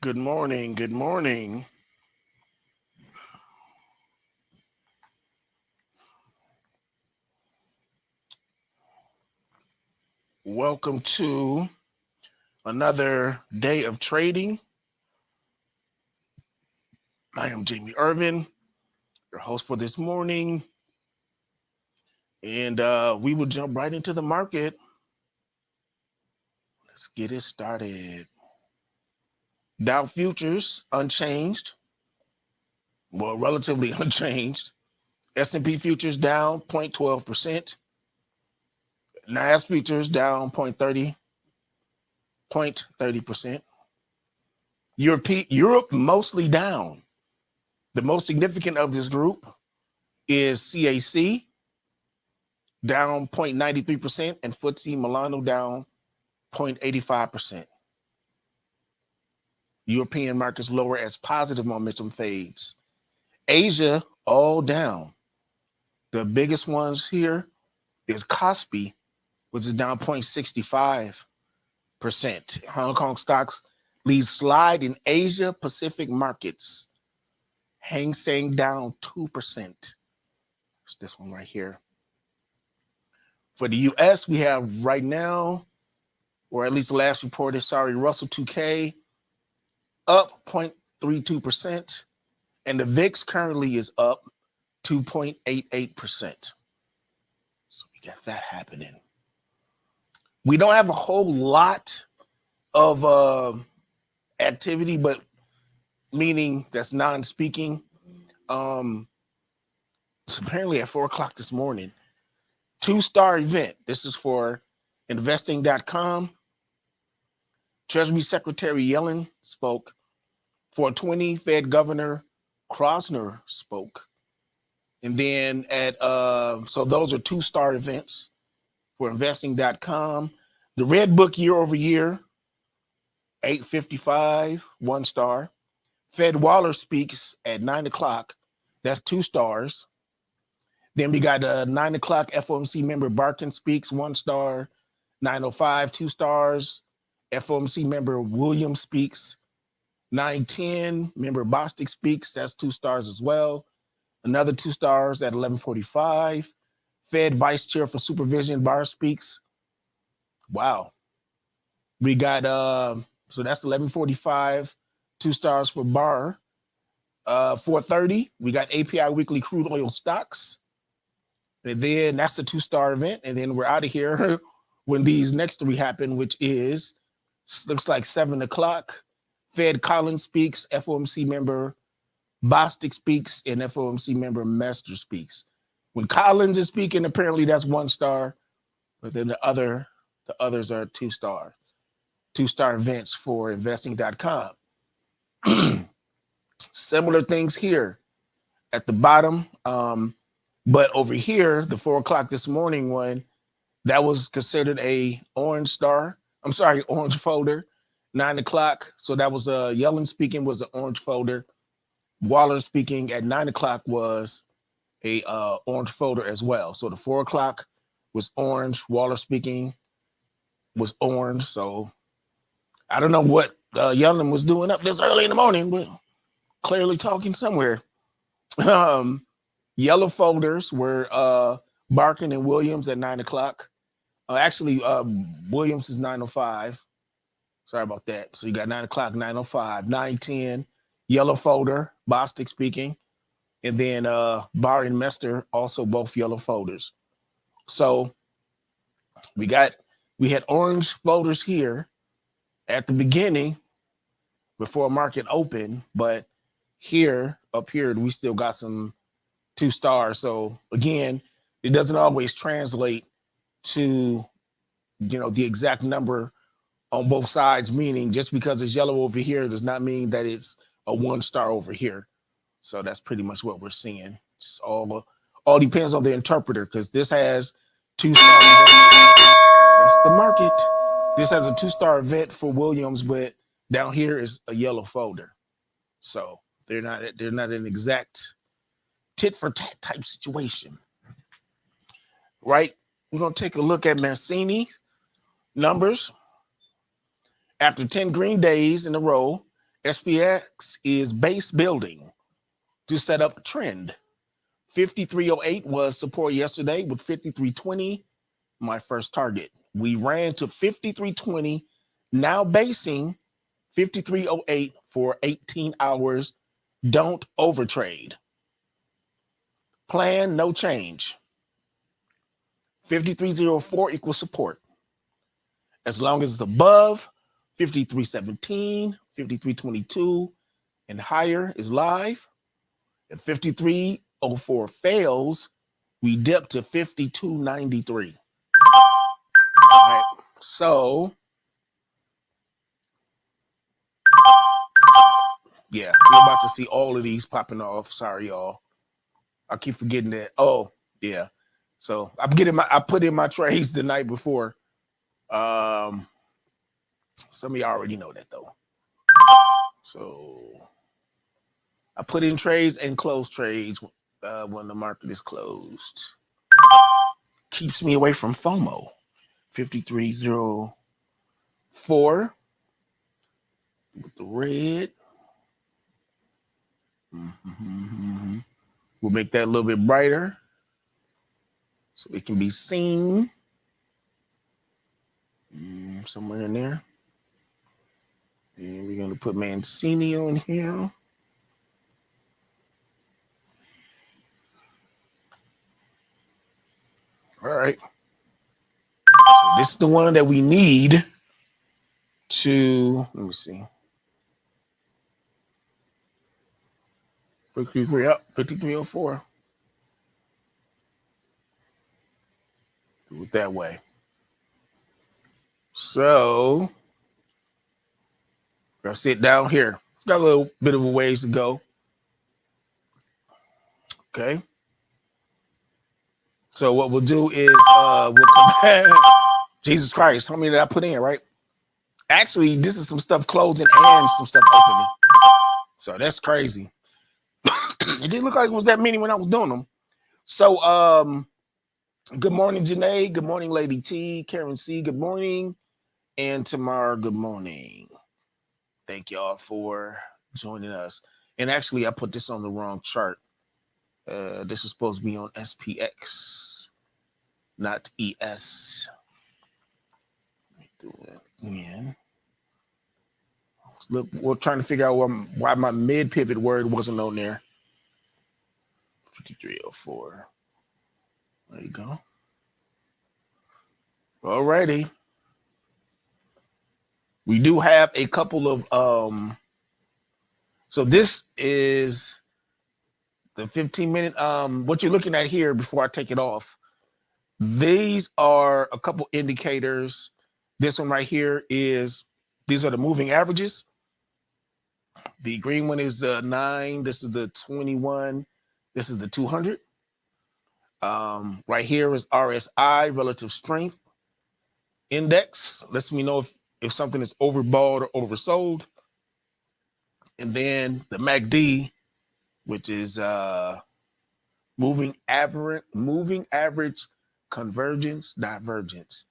Good morning. Good morning. Welcome to another day of trading. I am Jamie Irvin, your host for this morning, and we will jump right into the market. Let's get it started. Dow futures unchanged, well, relatively unchanged. S&P futures down 0.12%. NASDAQ futures down 0.30%. Europe mostly down. The most significant of this group is CAC down 0.93% and FTSE Milano down 0.85%. European markets lower as positive momentum fades. Asia all down. The biggest ones here is Kospi, which is down 0.65%. Hong Kong stocks lead slide in Asia Pacific markets. Hang Seng down 2%. It's this one right here. For the US, we have right now, or at least the last report is, Russell 2K up 0.32%, and the VIX currently is up 2.88%. So we got that happening. We don't have a whole lot of activity, but meaning that's non-speaking. So apparently at 4 o'clock this morning, 2-star event. This is for investing.com. Treasury Secretary Yellen spoke. 420 Fed Governor Krosner spoke. And then so those are 2-star events for investing.com. The Red Book year over year, 855, 1 star. Fed Waller speaks at 9 o'clock. That's 2 stars. Then we got 9 o'clock FOMC member Barkin speaks, 1 star. 9:05, 2 stars. FOMC member Williams speaks. 9:10, member Bostic speaks. That's 2 stars as well. Another 2 stars at 11:45. Fed Vice Chair for Supervision Barr speaks. Wow. We got so that's 11:45, 2 stars for Barr. 4:30, we got API Weekly Crude Oil Stocks. And then that's the 2-star event. And then we're out of here when these next 3 happen, which is, looks like 7 o'clock. Fed Collins speaks, FOMC member Bostic speaks, and FOMC member Mester speaks. When Collins is speaking, apparently that's 1 star, but then the others are 2-star. 2-star events for investing.com. Similar things here at the bottom. But over here, the 4 o'clock this morning one, that was considered a orange folder. 9 o'clock. So that was Yellen speaking was an orange folder. Waller speaking at 9 o'clock was a orange folder as well. So the 4 o'clock was orange. Waller speaking was orange. So I don't know what Yellen was doing up this early in the morning, but clearly talking somewhere. Yellow folders were Barkin and Williams at 9 o'clock. Actually, Williams is 9:05. Sorry about that. So you got 9 o'clock, 9:05, 9:10. Yellow folder, Bostic speaking, and then Barr and Mester also both yellow folders. So we had orange folders here at the beginning before market open, but up here we still got some 2 stars. So again, it doesn't always translate to the exact number on both sides, meaning just because it's yellow over here does not mean that it's a 1 star over here. So that's pretty much what we're seeing. It's all depends on the interpreter, because this has 2 stars. That's the market. This has a 2-star event for Williams, but down here is a yellow folder. So they're not an exact tit for tat type situation, right? We're going to take a look at Mancini numbers. After 10 green days in a row, SPX is base building to set up a trend. 5308 was support yesterday with 5320, my first target. We ran to 5320, now basing 5308 for 18 hours. Don't overtrade. Plan, no change. 5304 equals support. As long as it's above 5317, 5322, and higher is live. If 5304 fails, we dip to 5293. All right. So, yeah, we're about to see all of these popping off. Sorry, y'all. I keep forgetting that. Oh, yeah. So I put in my trades the night before. Some of you already know that though. So I put in trades and close trades when the market is closed. Keeps me away from FOMO. 5304 with the red. We'll make that a little bit brighter so it can be seen somewhere in there. And we're going to put Mancini on here. All right. So this is the one that we need to, let me see. 53 up, 5304. Do it that way. So, I'll sit down here. It's got a little bit of a ways to go. Okay. So what we'll do is we'll come back. Jesus Christ, how many did I put in, right? Actually, this is some stuff closing and some stuff opening. So that's crazy. It didn't look like it was that many when I was doing them. So good morning, Janae. Good morning, Lady T. Karen C. Good morning. And Tamara, good morning. Thank y'all for joining us. And actually, I put this on the wrong chart. This was supposed to be on SPX, not ES. Let me do it again. Look, we're trying to figure out why my mid pivot word wasn't on there. 5304. There you go. All righty. We do have a couple of so this is the 15-minute what you're looking at here before I take it off. These are a couple indicators. This one right here is, these are the moving averages. The green one is the 9, this is the 21, this is the 200. Right here is RSI, relative strength index. Lets me know if something is overbought or oversold. And then the MACD, which is moving average convergence divergence.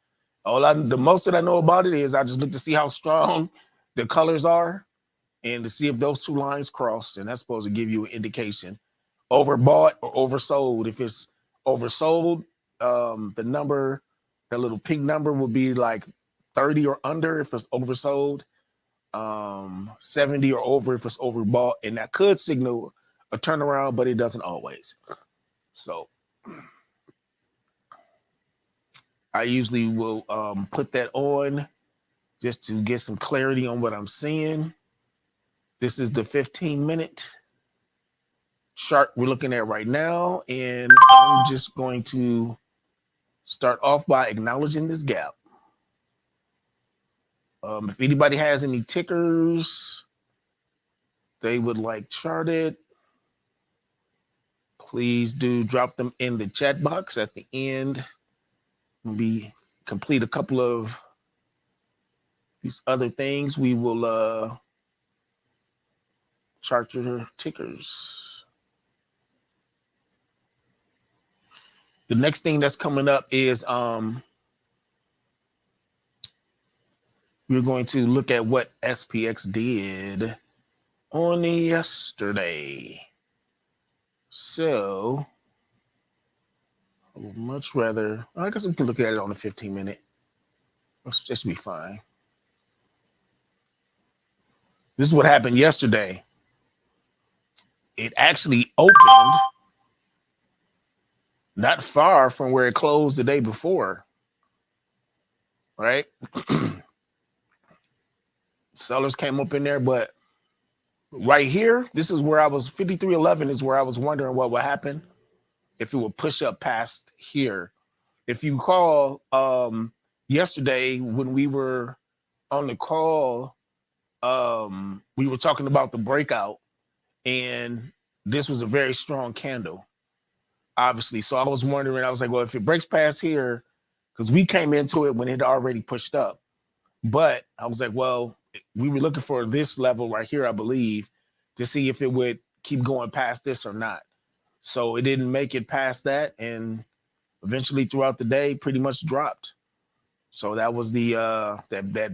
The most that I know about it is I just look to see how strong the colors are and to see if those two lines cross, and that's supposed to give you an indication overbought or oversold. If it's oversold, the number, that little pink number will be like 30 or under if it's oversold, 70 or over if it's overbought, and that could signal a turnaround, but it doesn't always. So I usually will put that on just to get some clarity on what I'm seeing. This is the 15-minute chart we're looking at right now, and I'm just going to start off by acknowledging this gap. If anybody has any tickers they would like charted, please do drop them in the chat box at the end. We complete a couple of these other things. We will chart your tickers. The next thing that's coming up is we're going to look at what SPX did on yesterday. So I would much rather, I guess we can look at it on the 15-minute. Let's just be fine. This is what happened yesterday. It actually opened not far from where it closed the day before, right? Sellers came up in there, but right here, this is where I was, 53.11 is where I was wondering what would happen if it would push up past here. If you recall, yesterday when we were on the call, we were talking about the breakout, and this was a very strong candle, obviously. So I was wondering, I was like, well, if it breaks past here, because we came into it when it already pushed up. But I was like, well, we were looking for this level right here, I believe, to see if it would keep going past this or not. So it didn't make it past that, and eventually throughout the day pretty much dropped. So that was the that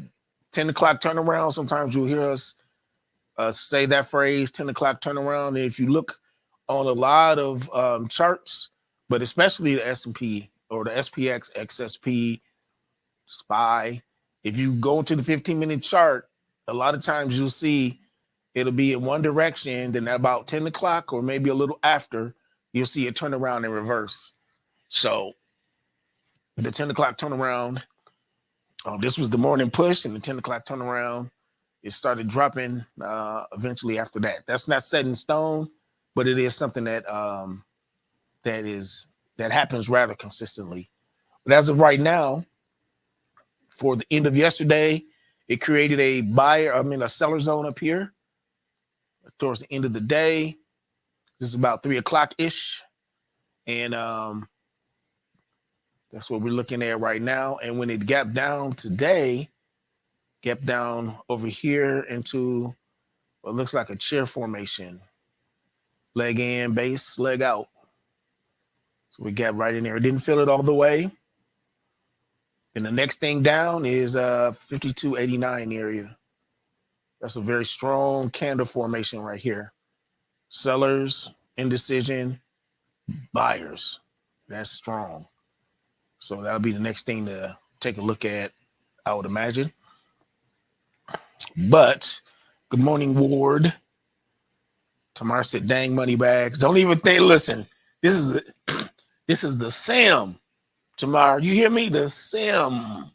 10 o'clock turnaround. Sometimes you'll hear us say that phrase, 10 o'clock turnaround. And if you look on a lot of charts, but especially the S&P or the SPX, XSP, SPY, if you go to the 15-minute chart, a lot of times you'll see it'll be in one direction, then at about 10 o'clock or maybe a little after, you'll see it turn around and reverse. So the 10 o'clock turnaround, this was the morning push, and the 10 o'clock turnaround, it started dropping eventually after that. That's not set in stone, but it is something that that happens rather consistently. But as of right now, for the end of yesterday, it created a seller zone up here towards the end of the day. This is about 3 o'clock ish, and that's what we're looking at right now. And when it gapped down today, gapped down over here into what looks like a chair formation. Leg in, base, leg out. So we gapped right in there. It didn't fill it all the way. And the next thing down is 52.89 area. That's a very strong candle formation right here. Sellers, indecision, buyers. That's strong. So that'll be the next thing to take a look at, I would imagine. But good morning, Ward. Tamar said, dang money bags. Don't even think, listen, this is the sim. Tamar, you hear me? The sim.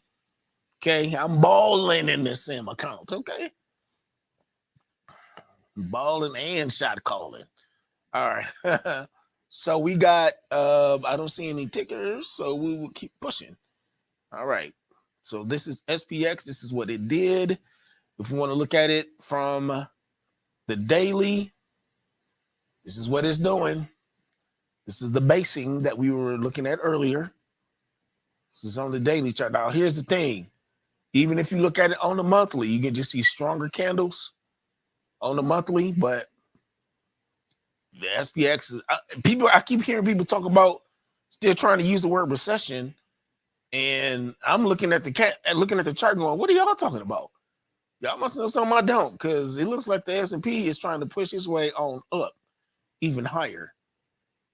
Okay, I'm balling in the sim account. Okay. Balling and shot calling. All right. So we got I don't see any tickers, so we will keep pushing. All right. So this is SPX. This is what it did. If you want to look at it from the daily, this is what it's doing. This is the basing that we were looking at earlier. This is on the daily chart. Now, here's the thing. Even if you look at it on the monthly, you can just see stronger candles on the monthly, but the SPX is I keep hearing people talk about still trying to use the word recession, and I'm looking at the chart going, what are y'all talking about? Y'all must know something I don't, because it looks like the S&P is trying to push its way on up even higher.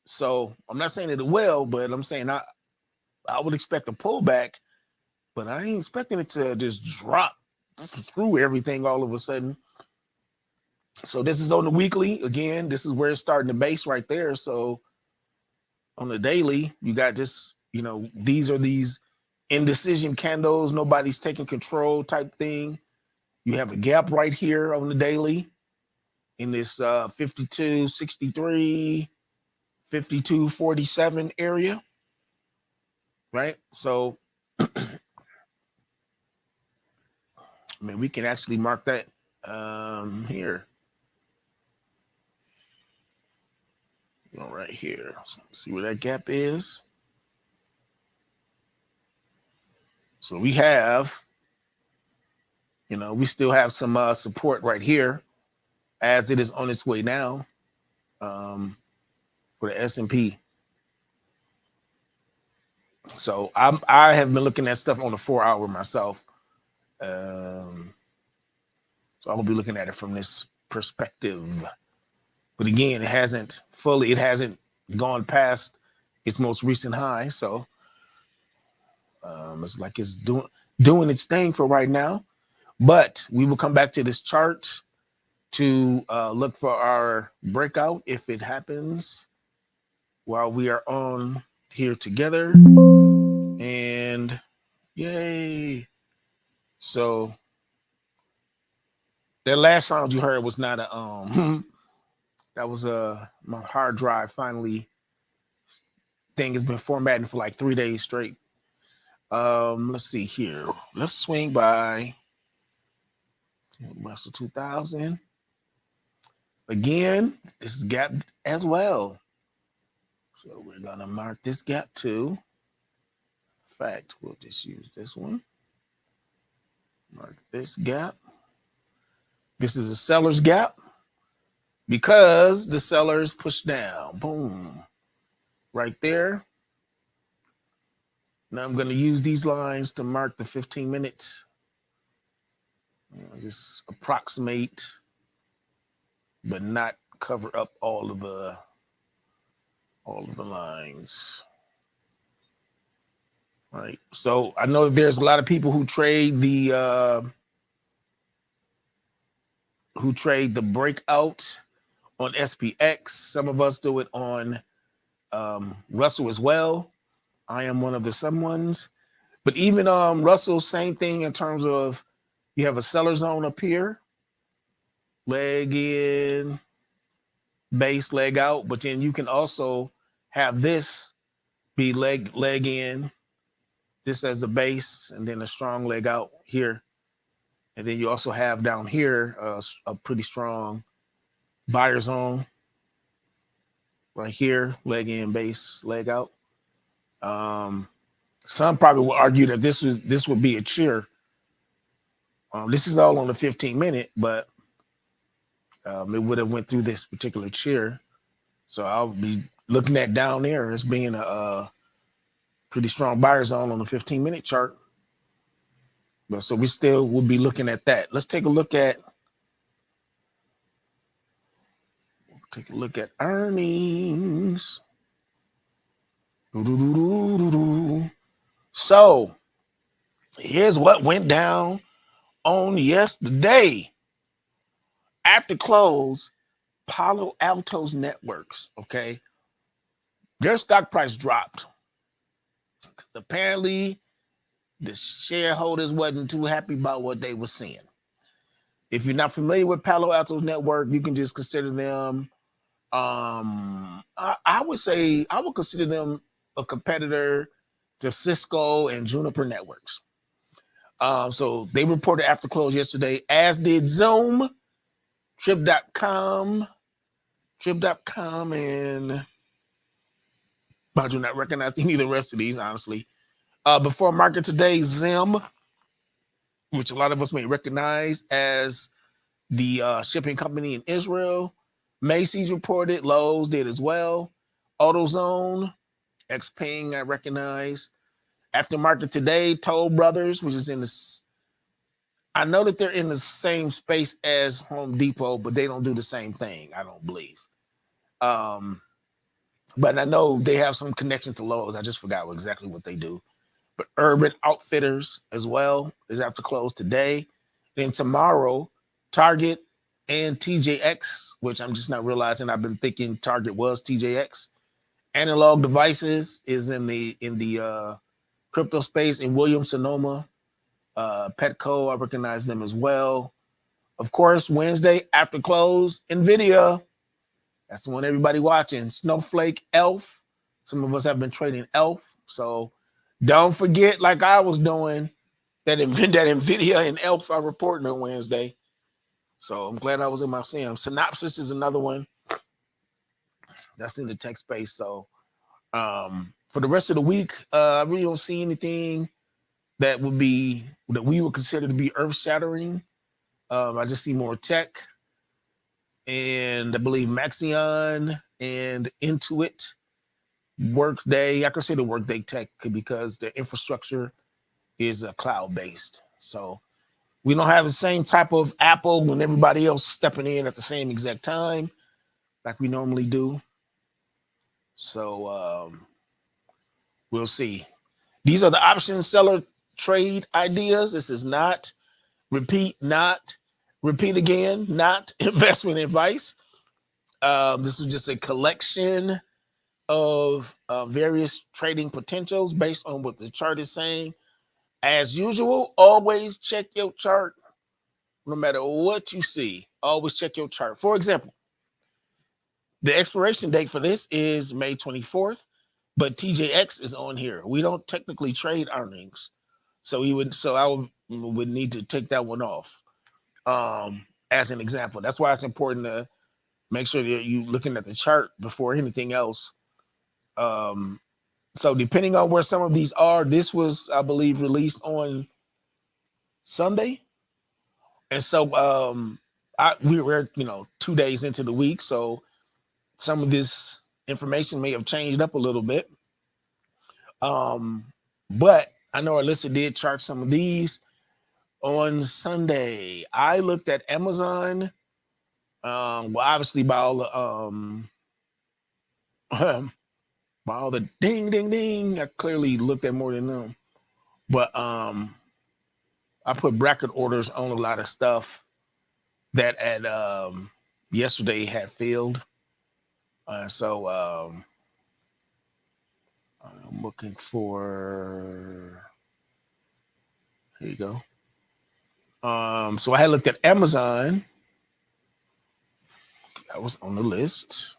So I'm not saying it will, but I'm saying I would expect a pullback, but I ain't expecting it to just drop through everything all of a sudden. So this is on the weekly. Again, this is where it's starting to base right there. So on the daily, you got just, these are these indecision candles. Nobody's taking control type thing. You have a gap right here on the daily in this 52.63, 52.47 area, right? So, we can actually mark that here. Right here. So see where that gap is. So we have, we still have some support right here as it is on its way now for the S&P. So I have been looking at stuff on the 4-hour myself. So I will be looking at it from this perspective. But again, it hasn't gone past its most recent high. So it's like it's doing its thing for right now. But we will come back to this chart to look for our breakout if it happens while we are on here together. And yay. So that last sound you heard was not a that was my hard drive finally thing has been formatting for like 3 days straight. Let's see here. Let's swing by Russell 2000. Again, this is gap as well. So we're gonna mark this gap too. In fact, we'll just use this one. Mark this gap. This is a seller's gap because the sellers push down. Boom. Right there. Now I'm going to use these lines to mark the 15 minutes. Just approximate, but not cover up all of the lines. All right. So I know there's a lot of people who trade the breakout on SPX. Some of us do it on Russell as well. I am one of the some ones. But even Russell, same thing in terms of you have a seller zone up here, leg in, base, leg out, but then you can also have this be leg in, this as the base, and then a strong leg out here. And then you also have down here a pretty strong buyer zone right here, leg in, base, leg out. Some probably will argue that this would be a cheer. This is all on the 15-minute, but it would have went through this particular cheer. So I'll be looking at down there as being a pretty strong buyer zone on the 15-minute chart. But so we still will be looking at that. Let's take a look at earnings. So here's what went down on yesterday. After close, Palo Alto's networks, okay, their stock price dropped. Apparently, the shareholders wasn't too happy about what they were seeing. If you're not familiar with Palo Alto's network, you can just consider them, I would consider them a competitor to Cisco and Juniper Networks. So they reported after close yesterday, as did Zoom, Trip.com, and I do not recognize any of the rest of these, honestly. Before market today, Zim, which a lot of us may recognize as the shipping company in Israel. Macy's reported, Lowe's did as well. AutoZone, XPeng, I recognize. After market today, Toll Brothers, which is in this, I know that they're in the same space as Home Depot, but they don't do the same thing, I don't believe. But I know they have some connection to Lowe's. I just forgot exactly what they do. But Urban Outfitters as well is after close today. Then tomorrow, Target and TJX, which I'm just not realizing. I've been thinking Target was TJX. Analog Devices is in the crypto space. In Williams-Sonoma, Petco, I recognize them as well. Of course, Wednesday after close, NVIDIA. That's the one everybody watching. Snowflake, ELF. Some of us have been trading ELF. So don't forget, like I was doing, that NVIDIA and ELF are reporting on Wednesday. So I'm glad I was in my sim. Synopsys is another one that's in the tech space. So for the rest of the week, I really don't see anything that we would consider to be earth-shattering. I just see more tech. And I believe Maxion and Intuit, Workday. I consider Workday tech because their infrastructure is cloud-based. So We don't have the same type of apple when everybody else stepping in at the same exact time like we normally do. So we'll see. These are the option seller trade ideas. This is not repeat again, not investment advice. This is just a collection of various trading potentials based on what the chart is saying. As usual, always check your chart. No matter what you see, always check your chart. For example, the expiration date for this is May 24th, but TJX is on here. We don't technically trade earnings. So I would need to take that one off as an example. That's why it's important to make sure that you're looking at the chart before anything else. So depending on where some of these are, this was, I believe, released on Sunday. And so we're 2 days into the week, so some of this information may have changed up a little bit. But I know Alyssa did chart some of these on Sunday. I looked at Amazon. Well, obviously by all the ding, ding, ding, I clearly looked at more than them. But I put bracket orders on a lot of stuff that at yesterday had failed. So I'm looking for, here you go. So I had looked at Amazon. That was on the list.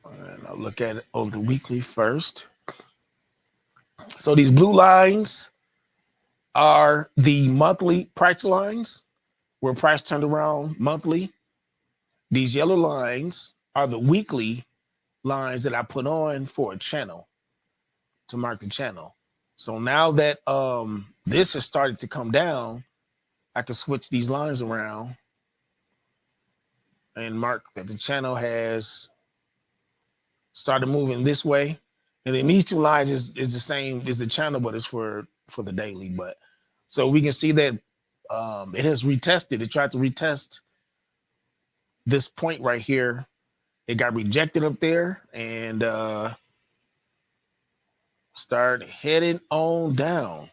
And I'll look at it on the weekly first. So these blue lines are the monthly price lines where price turned around monthly. These yellow lines are the weekly lines that I put on for a channel to mark the channel. So now that this has started to come down, I can switch these lines around and mark that the channel has started moving this way. And then these two lines is the same as the channel, but it's for the daily. But so we can see that it has retested. It tried to retest this point right here. It got rejected up there and start heading on down.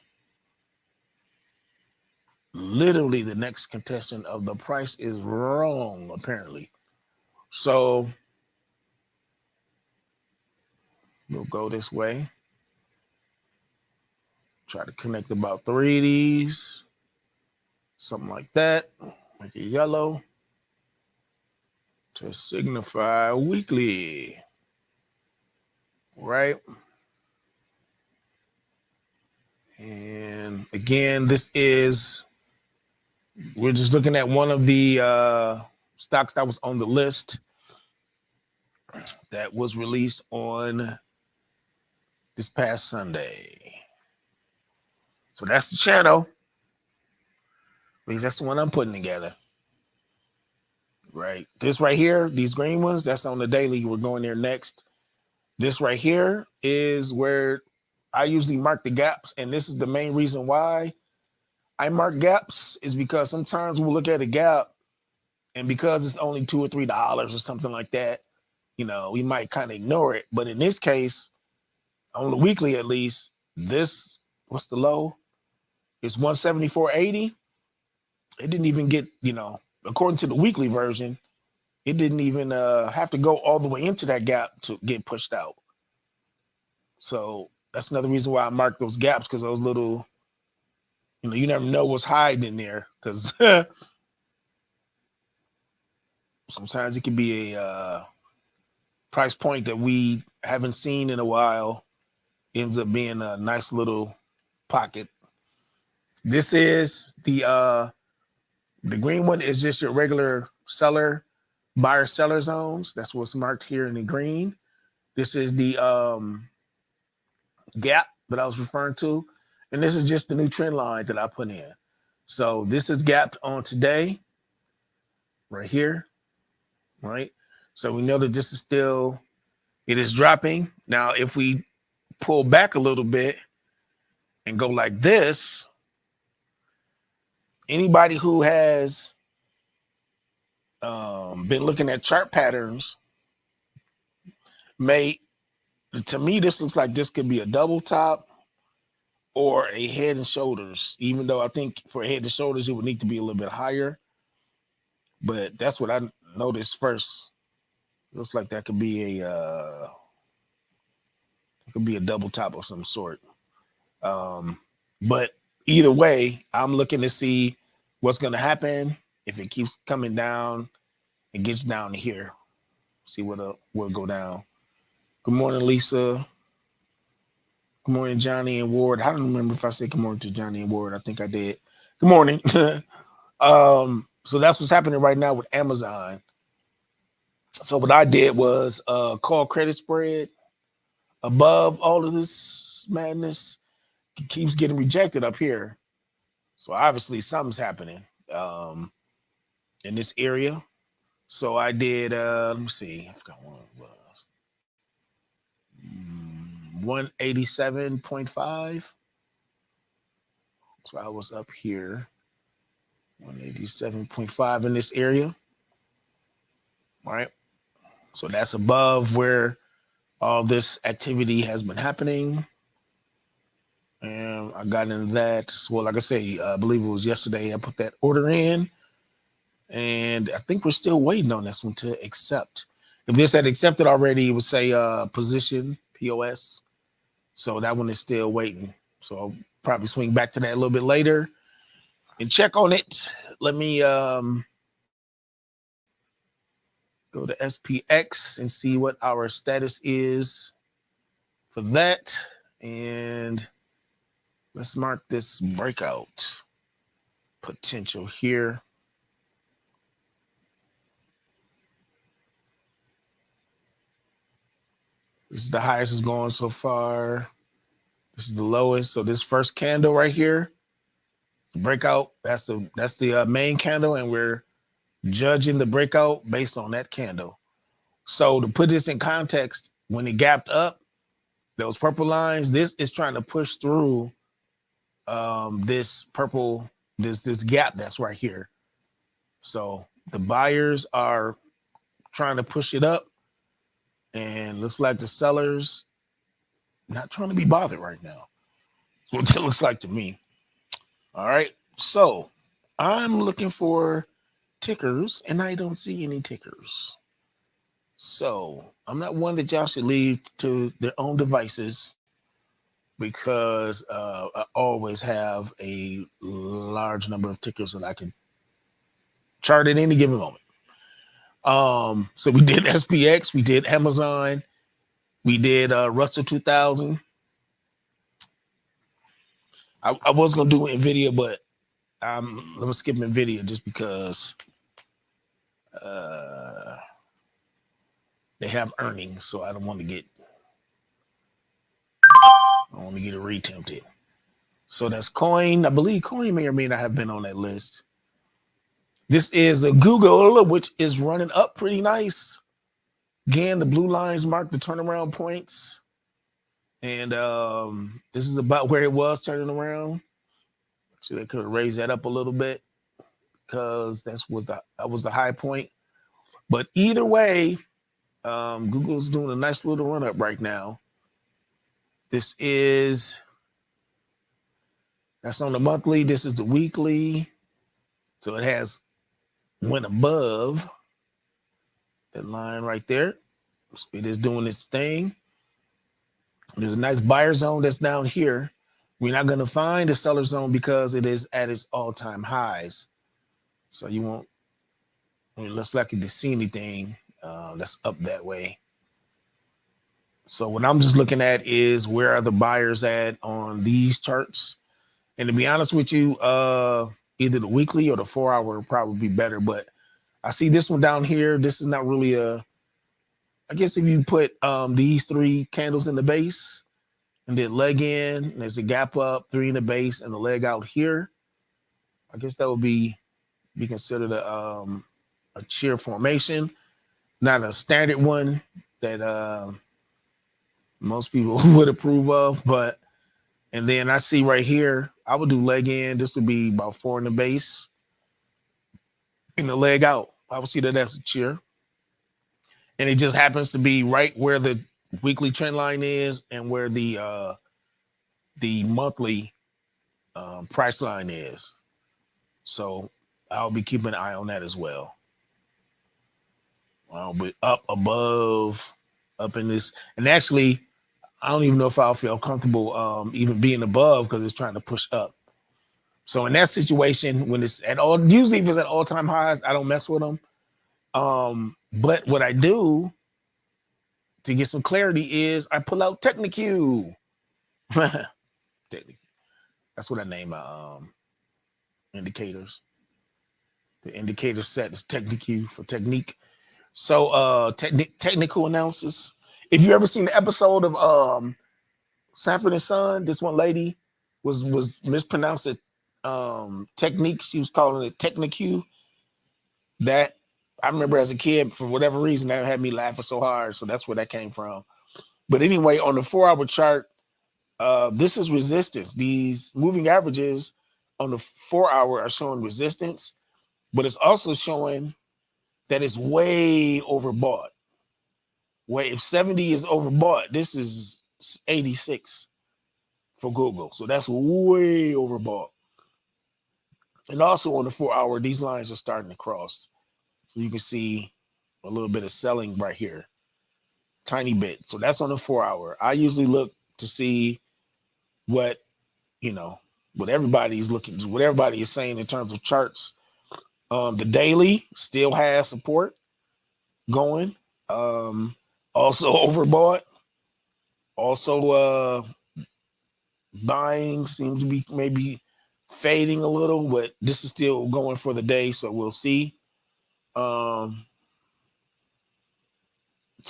Literally the next contestant of the price is wrong, apparently. So we'll go this way. Try to connect about 3 of these. Something like that. Make it yellow to signify weekly. Right? And again, we're just looking at one of the stocks that was on the list that was released on this past Sunday. So that's the channel. Because that's the one I'm putting together. Right. This right here, these green ones, that's on the daily. We're going there next. This right here is where I usually mark the gaps. And this is the main reason why I mark gaps is because sometimes we'll look at a gap and because it's only $2 or $3 or something like that, we might kind of ignore it. But in this case, on the weekly at least, what's the low? It's 174.80. It didn't even get, according to the weekly version, it didn't even have to go all the way into that gap to get pushed out. So that's another reason why I mark those gaps, because those little, you never know what's hiding in there, because sometimes it can be a price point that we haven't seen in a while, ends up being a nice little pocket. This is the green one is just your regular buyer seller zones. That's what's marked here in the green. This is the gap that I was referring to. And this is just the new trend line that I put in. So this is gapped on today, right here, right? So we know that this is it is dropping. Now, if we pull back a little bit and go like this, Anybody who has been looking at chart patterns to me, this looks like this could be a double top or a head and shoulders, even though I think for head and shoulders, it would need to be a little bit higher. But that's what I noticed first. Looks like that could be a double top of some sort. But either way, I'm looking to see what's going to happen if it keeps coming down and gets down to here. See what will go down. Good morning, Lisa. Good morning, Johnny and Ward. I don't remember if I said good morning to Johnny and Ward. I think I did. Good morning. So that's what's happening right now with Amazon. So what I did was call credit spread above all of this madness. It keeps getting rejected up here. So obviously something's happening in this area. So I did, let me see, I forgot what it was. 187.5. So I was up here, 187.5 in this area. All right. So that's above where all this activity has been happening. And I got into that. Well, like I say, I believe it was yesterday I put that order in. And I think we're still waiting on this one to accept. If this had accepted already, it would say position, POS. So that one is still waiting. So I'll probably swing back to that a little bit later and check on it. Let me go to SPX and see what our status is for that. And let's mark this breakout potential here. This is the highest it's going so far. This is the lowest. So this first candle right here, breakout, that's the main candle, and we're judging the breakout based on that candle. So to put this in context, when it gapped up, those purple lines, this is trying to push through this purple, this gap that's right here. So the buyers are trying to push it up, and looks like the sellers not trying to be bothered right now. That's what it looks like to me. All right. So I'm looking for tickers and I don't see any tickers. So I'm not one that y'all should leave to their own devices, because I always have a large number of tickers that I can chart at any given moment. So we did SPX, we did Amazon, we did Russell 2000. I was gonna do NVIDIA, but I'm gonna skip NVIDIA just because they have earnings, so I don't want to get it re-tempted. So that's Coin. I believe Coin may or may not have been on that list. This is a Google, which is running up pretty nice. Again, the blue lines mark the turnaround points. And this is about where it was turning around. So they could have raised that up a little bit, because that was the high point. But either way, Google's doing a nice little run up right now. That's on the monthly. This is the weekly. So it has went above that line right there. So it is doing its thing. There's a nice buyer zone that's down here. We're not going to find a seller zone because it is at its all-time highs. So you won't, it looks like you to see anything that's up that way. So what I'm just looking at is where are the buyers at on these charts. And to be honest with you, either the weekly or the 4-hour would probably be better. But I see this one down here. This is not really I guess if you put these 3 candles in the base and then leg in, and there's a gap up, 3 in the base and the leg out here, I guess that would be considered a shear formation, not a standard one that most people would approve of. But, and then I see right here, I would do leg in. This would be about 4 in the base. And the leg out. I would see that as a cheer. And it just happens to be right where the weekly trend line is and where the monthly price line is. So I'll be keeping an eye on that as well. I'll be up above, up in this. And actually, I don't even know if I'll feel comfortable even being above because it's trying to push up. So in that situation, when it's at all, usually if it's at all-time highs, I don't mess with them. But what I do to get some clarity is I pull out Technique. That's what I name my indicators. The indicator set is Technique for technique. So technical analysis. If you ever seen the episode of Sanford and Son, this one lady was mispronounced it technique. She was calling it Technique. That I remember as a kid, for whatever reason, that had me laughing so hard. So that's where that came from. But anyway, on the 4-hour chart, this is resistance. These moving averages on the 4-hour are showing resistance, but it's also showing that it's way overbought. If 70 is overbought, this is 86 for Google. So that's way overbought. And also on the 4-hour, these lines are starting to cross. So you can see a little bit of selling right here. Tiny bit. So that's on the 4-hour. I usually look to see what, what everybody is saying in terms of charts. The daily still has support going. Also overbought. Also buying seems to be maybe fading a little, but this is still going for the day, so we'll see. So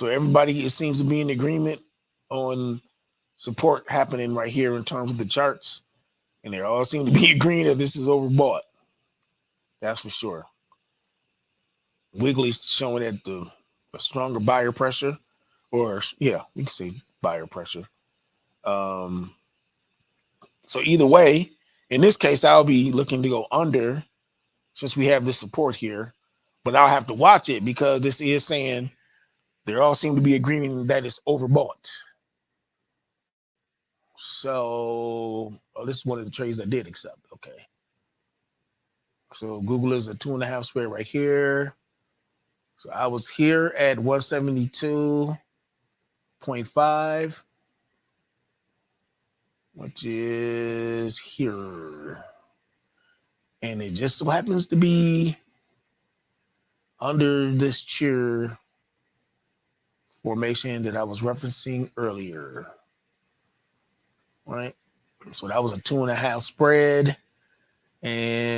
everybody, it seems to be in agreement on support happening right here in terms of the charts, and they all seem to be agreeing that this is overbought. That's for sure. Wiggly's showing that a stronger buyer pressure, or we can say buyer pressure. So either way, in this case, I'll be looking to go under since we have this support here, but I'll have to watch it because this is saying they all seem to be agreeing that it's overbought. So, this is one of the trades I did accept. Okay. So Google is a 2.5 spread right here. So I was here at 172.5, which is here. And it just so happens to be under this cheer formation that I was referencing earlier. Right? So that was a 2.5 spread. And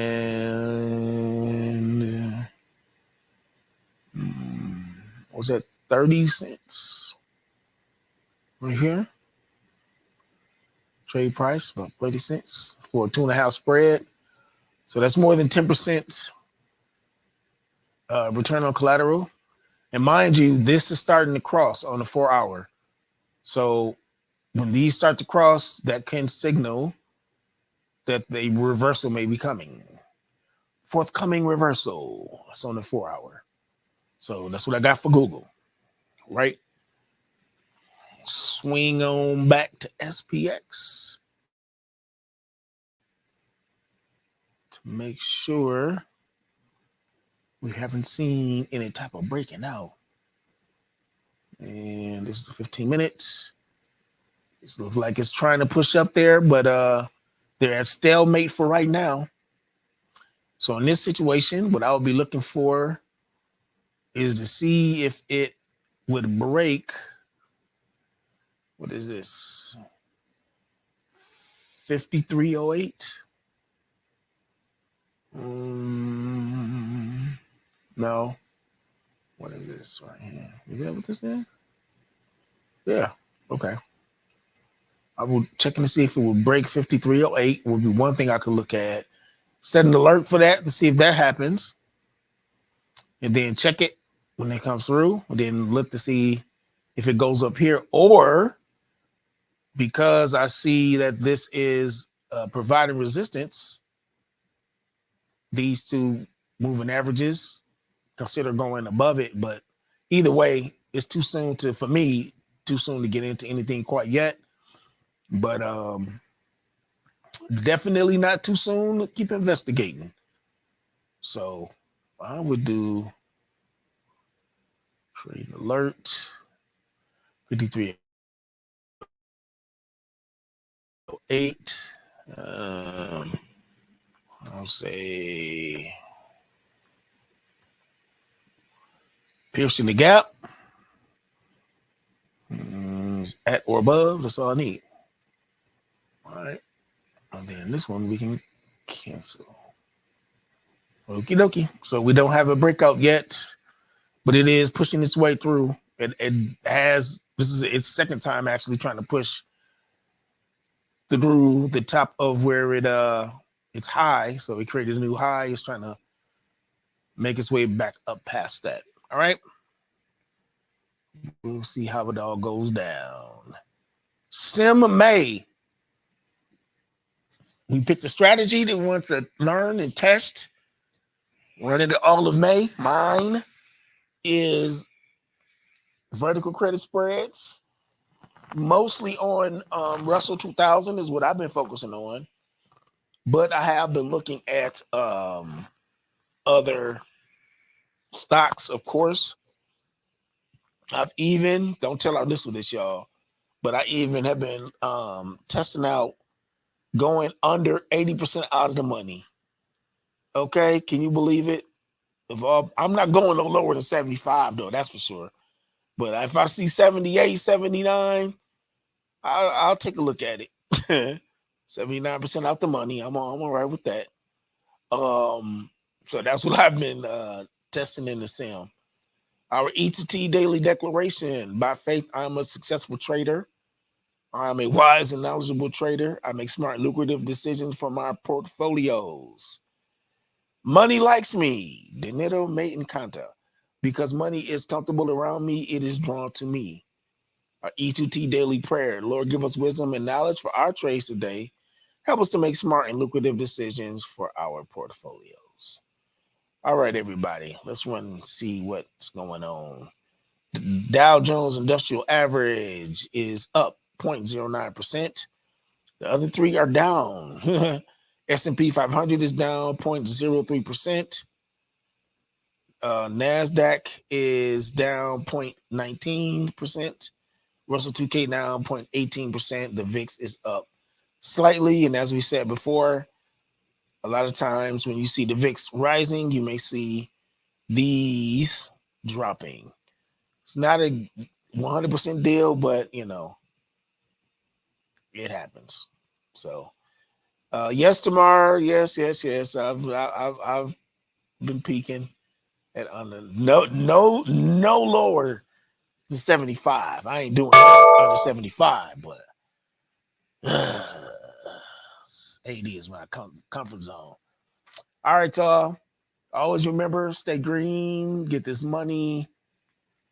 was that 30 cents right here? Trade price about 30 cents for a 2.5 spread. So that's more than 10% return on collateral. And mind you, this is starting to cross on the 4-hour. So when these start to cross, that can signal that the reversal may be coming. Forthcoming reversal. It's on the 4-hour. So that's what I got for Google, right? Swing on back to SPX to make sure we haven't seen any type of breaking out. And this is the 15 minutes. This looks like it's trying to push up there, but they're at stalemate for right now. So in this situation, what I would be looking for is to see if it would break. What is this? 5308. No. What is this right here? Is that what this is? Yeah. Okay. I will check to see if it would break 5308. Would be one thing I could look at. Set an alert for that to see if that happens. And then check it when it comes through. And then look to see if it goes up here, or because I see that this is providing resistance, these two moving averages, consider going above it. But either way, it's too soon for me, too soon to get into anything quite yet. But definitely not too soon to keep investigating. So I would do trade alert 5308. I'll say piercing the gap at or above. That's all I need. All right. And then this one we can cancel. Okie dokie. So we don't have a breakout yet, but it is pushing its way through. It has, this is its second time actually trying to push through the top of where it's high. So it created a new high. It's trying to make its way back up past that. All right. We'll see how it all goes down. Sim May. We picked a strategy that we want to learn and test. Running it all of May. Mine is vertical credit spreads. Mostly on Russell 2000 is what I've been focusing on. But I have been looking at other stocks, of course. I've even, don't tell our listeners this, y'all, but I even have been testing out going under 80% out of the money. Okay, can you believe it? I'm not going no lower than 75 though, that's for sure. But if I see 78, 79, I'll take a look at it. 79% out the money. I'm all right with that. So that's what I've been testing in the sim. Our E2T daily declaration. By faith, I'm a successful trader. I'm a wise and knowledgeable trader. I make smart, lucrative decisions for my portfolios. Money likes me. Dinero me encanta. Because money is comfortable around me, it is drawn to me. Our E2T daily prayer. Lord, give us wisdom and knowledge for our trades today. Help us to make smart and lucrative decisions for our portfolios. All right, everybody. Let's run and see what's going on. The Dow Jones Industrial Average is up 0.09%. The other three are down. S&P 500 is down 0.03%. NASDAQ is down 0.19%. Russell 2K down 0.18%. The VIX is up slightly. And as we said before, a lot of times when you see the VIX rising, you may see these dropping. It's not a 100% deal, but you know, it happens. So, yes, tomorrow, yes. I've been peaking at under no lower than 75. I ain't doing under 75, but 80 is my comfort zone. All right, y'all. Always remember, stay green, get this money,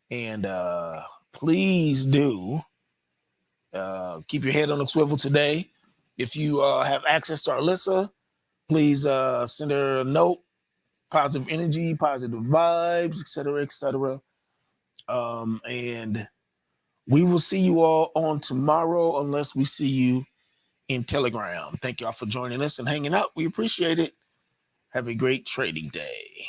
and please do keep your head on the swivel today. If you have access to Alyssa, please send her a note. Positive energy, positive vibes, etc., etc. And we will see you all on tomorrow, unless we see you in Telegram. Thank y'all for joining us and hanging out. We appreciate it. Have a great trading day.